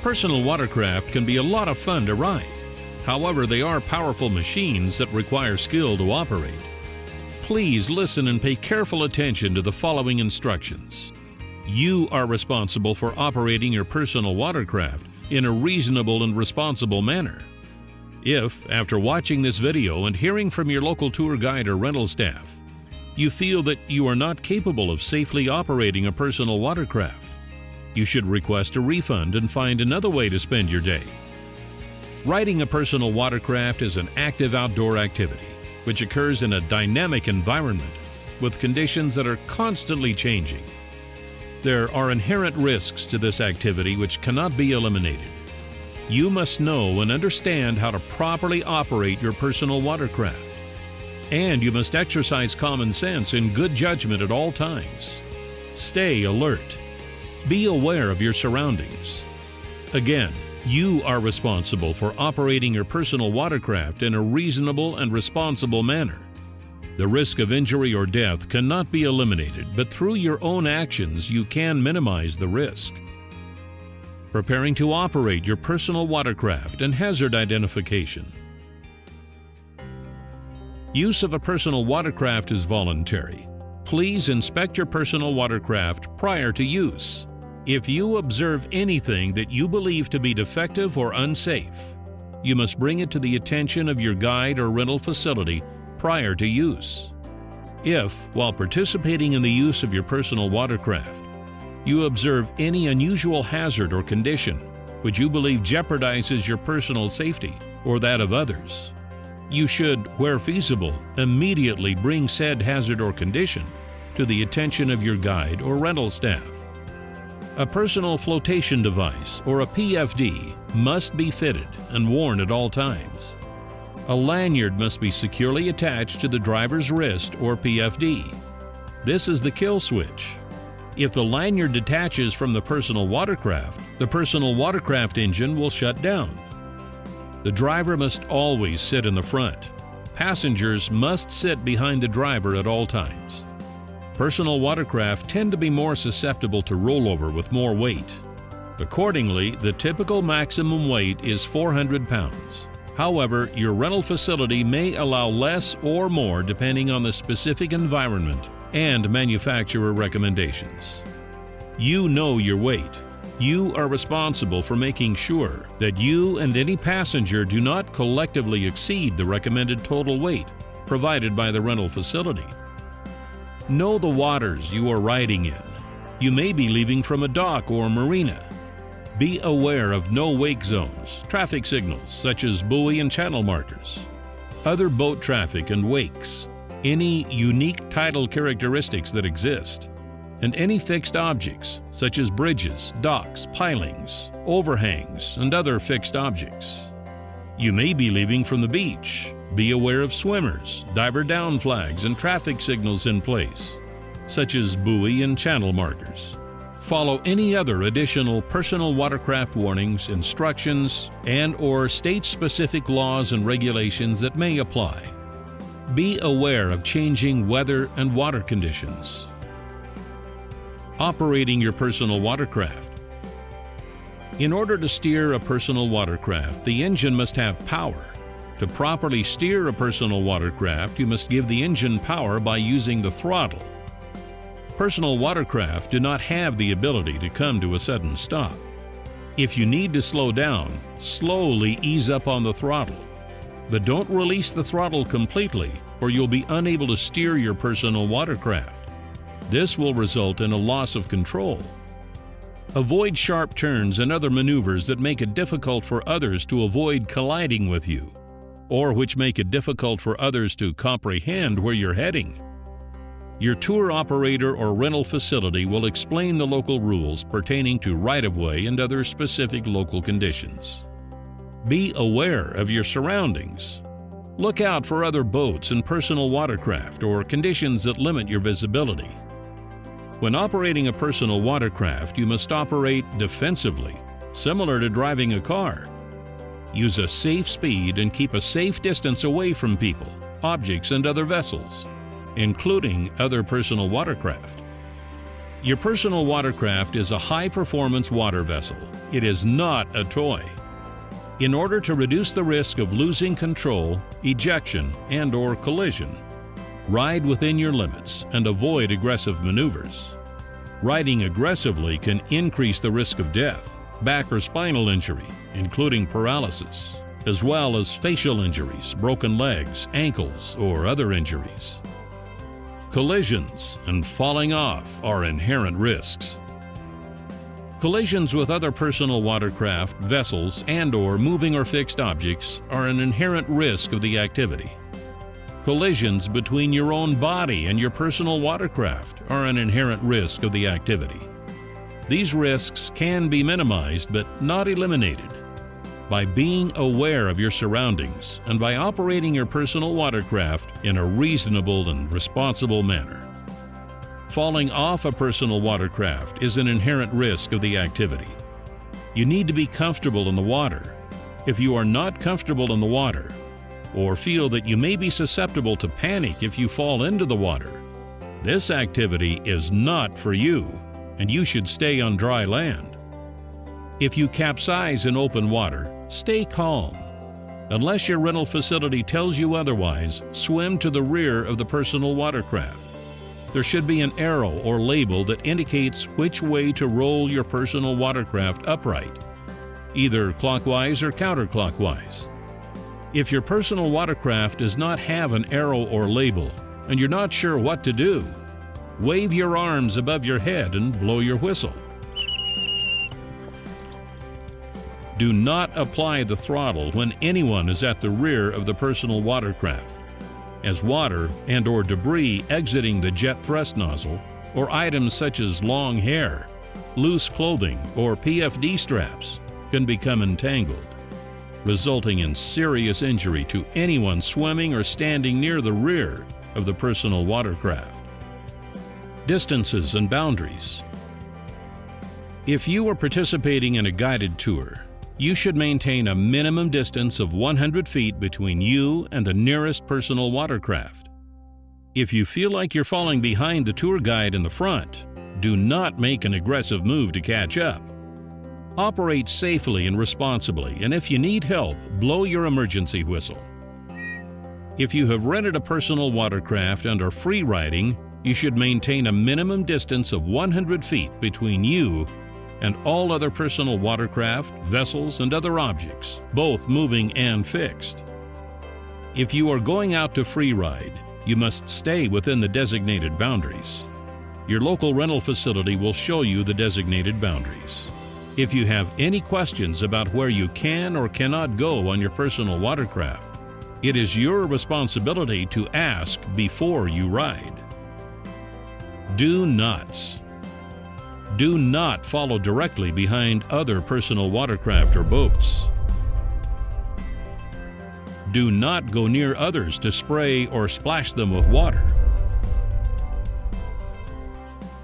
Personal watercraft can be a lot of fun to ride. However, they are powerful machines that require skill to operate. Please listen and pay careful attention to the following instructions. You are responsible for operating your personal watercraft in a reasonable and responsible manner. If, after watching this video and hearing from your local tour guide or rental staff, you feel that you are not capable of safely operating a personal watercraft, you should request a refund and find another way to spend your day. Riding a personal watercraft is an active outdoor activity which occurs in a dynamic environment with conditions that are constantly changing. There are inherent risks to this activity which cannot be eliminated. You must know and understand how to properly operate your personal watercraft. And you must exercise common sense and good judgment at all times. Stay alert. Be aware of your surroundings. Again, you are responsible for operating your personal watercraft in a reasonable and responsible manner. The risk of injury or death cannot be eliminated, but through your own actions you can minimize the risk. Preparing to operate your personal watercraft and hazard identification. Use of a personal watercraft is voluntary. Please inspect your personal watercraft prior to use. If you observe anything that you believe to be defective or unsafe, you must bring it to the attention of your guide or rental facility prior to use. If, while participating in the use of your personal watercraft, you observe any unusual hazard or condition which you believe jeopardizes your personal safety or that of others, you should, where feasible, immediately bring said hazard or condition to the attention of your guide or rental staff. A personal flotation device, or a PFD, must be fitted and worn at all times. A lanyard must be securely attached to the driver's wrist or PFD. This is the kill switch. If the lanyard detaches from the personal watercraft engine will shut down. The driver must always sit in the front. Passengers must sit behind the driver at all times. Personal watercraft tend to be more susceptible to rollover with more weight. Accordingly, the typical maximum weight is 400 pounds. However, your rental facility may allow less or more depending on the specific environment and manufacturer recommendations. You know your weight. You are responsible for making sure that you and any passenger do not collectively exceed the recommended total weight provided by the rental facility. Know the waters you are riding in. You may be leaving from a dock or marina. Be aware of no-wake zones, traffic signals such as buoy and channel markers, other boat traffic and wakes, any unique tidal characteristics that exist, and any fixed objects such as bridges, docks, pilings, overhangs, and other fixed objects. You may be leaving from the beach. Be aware of swimmers, diver down flags, and traffic signals in place, such as buoy and channel markers. Follow any other additional personal watercraft warnings, instructions, and/or state-specific laws and regulations that may apply. Be aware of changing weather and water conditions. Operating your personal watercraft. In order to steer a personal watercraft, the engine must have power. To properly steer a personal watercraft, you must give the engine power by using the throttle. Personal watercraft do not have the ability to come to a sudden stop. If you need to slow down, slowly ease up on the throttle. But don't release the throttle completely, or you'll be unable to steer your personal watercraft. This will result in a loss of control. Avoid sharp turns and other maneuvers that make it difficult for others to avoid colliding with you, or which make it difficult for others to comprehend where you're heading. Your tour operator or rental facility will explain the local rules pertaining to right-of-way and other specific local conditions. Be aware of your surroundings. Look out for other boats and personal watercraft or conditions that limit your visibility. When operating a personal watercraft, you must operate defensively, similar to driving a car. Use a safe speed and keep a safe distance away from people, objects, and other vessels, including other personal watercraft. Your personal watercraft is a high-performance water vessel. It is not a toy. In order to reduce the risk of losing control, ejection, and/or collision, ride within your limits and avoid aggressive maneuvers. Riding aggressively can increase the risk of death, back or spinal injury, including paralysis, as well as facial injuries, broken legs, ankles, or other injuries. Collisions and falling off are inherent risks. Collisions with other personal watercraft, vessels, and/or moving or fixed objects are an inherent risk of the activity. Collisions between your own body and your personal watercraft are an inherent risk of the activity. These risks can be minimized but not eliminated by being aware of your surroundings and by operating your personal watercraft in a reasonable and responsible manner. Falling off a personal watercraft is an inherent risk of the activity. You need to be comfortable in the water. If you are not comfortable in the water, or feel that you may be susceptible to panic if you fall into the water, this activity is not for you, and you should stay on dry land. If you capsize in open water, stay calm. Unless your rental facility tells you otherwise, swim to the rear of the personal watercraft. There should be an arrow or label that indicates which way to roll your personal watercraft upright, either clockwise or counterclockwise. If your personal watercraft does not have an arrow or label and you're not sure what to do, wave your arms above your head and blow your whistle. Do not apply the throttle when anyone is at the rear of the personal watercraft, as water and/or debris exiting the jet thrust nozzle, or items such as long hair, loose clothing, or PFD straps can become entangled, resulting in serious injury to anyone swimming or standing near the rear of the personal watercraft. Distances and boundaries. If you are participating in a guided tour, you should maintain a minimum distance of 100 feet between you and the nearest personal watercraft. If you feel like you're falling behind the tour guide in the front, do not make an aggressive move to catch up. Operate safely and responsibly, and if you need help, blow your emergency whistle. If you have rented a personal watercraft and are free riding, you should maintain a minimum distance of 100 feet between you and all other personal watercraft, vessels, and other objects, both moving and fixed. If you are going out to free ride, you must stay within the designated boundaries. Your local rental facility will show you the designated boundaries. If you have any questions about where you can or cannot go on your personal watercraft, it is your responsibility to ask before you ride. Do nots. Do not follow directly behind other personal watercraft or boats. Do not go near others to spray or splash them with water.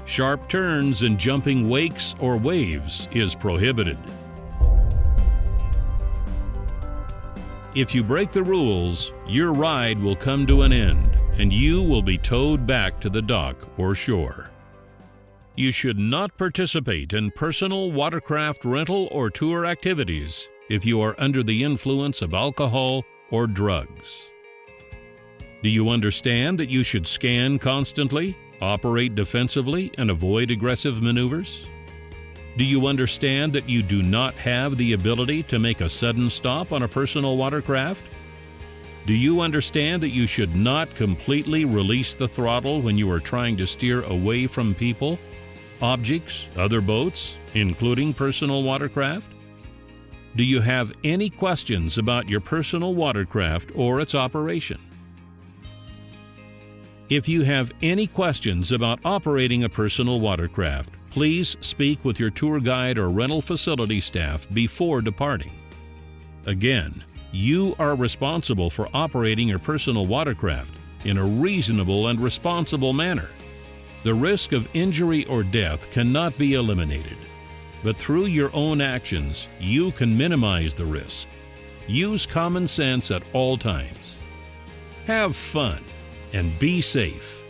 Sharp turns and jumping wakes or waves is prohibited. If you break the rules, your ride will come to an end and you will be towed back to the dock or shore. You should not participate in personal watercraft rental or tour activities if you are under the influence of alcohol or drugs. Do you understand that you should scan constantly, operate defensively, and avoid aggressive maneuvers? Do you understand that you do not have the ability to make a sudden stop on a personal watercraft? Do you understand that you should not completely release the throttle when you are trying to steer away from people, objects, other boats, including personal watercraft? Do you have any questions about your personal watercraft or its operation? If you have any questions about operating a personal watercraft, please speak with your tour guide or rental facility staff before departing. Again, you are responsible for operating your personal watercraft in a reasonable and responsible manner. The risk of injury or death cannot be eliminated, but through your own actions, you can minimize the risk. Use common sense at all times. Have fun and be safe.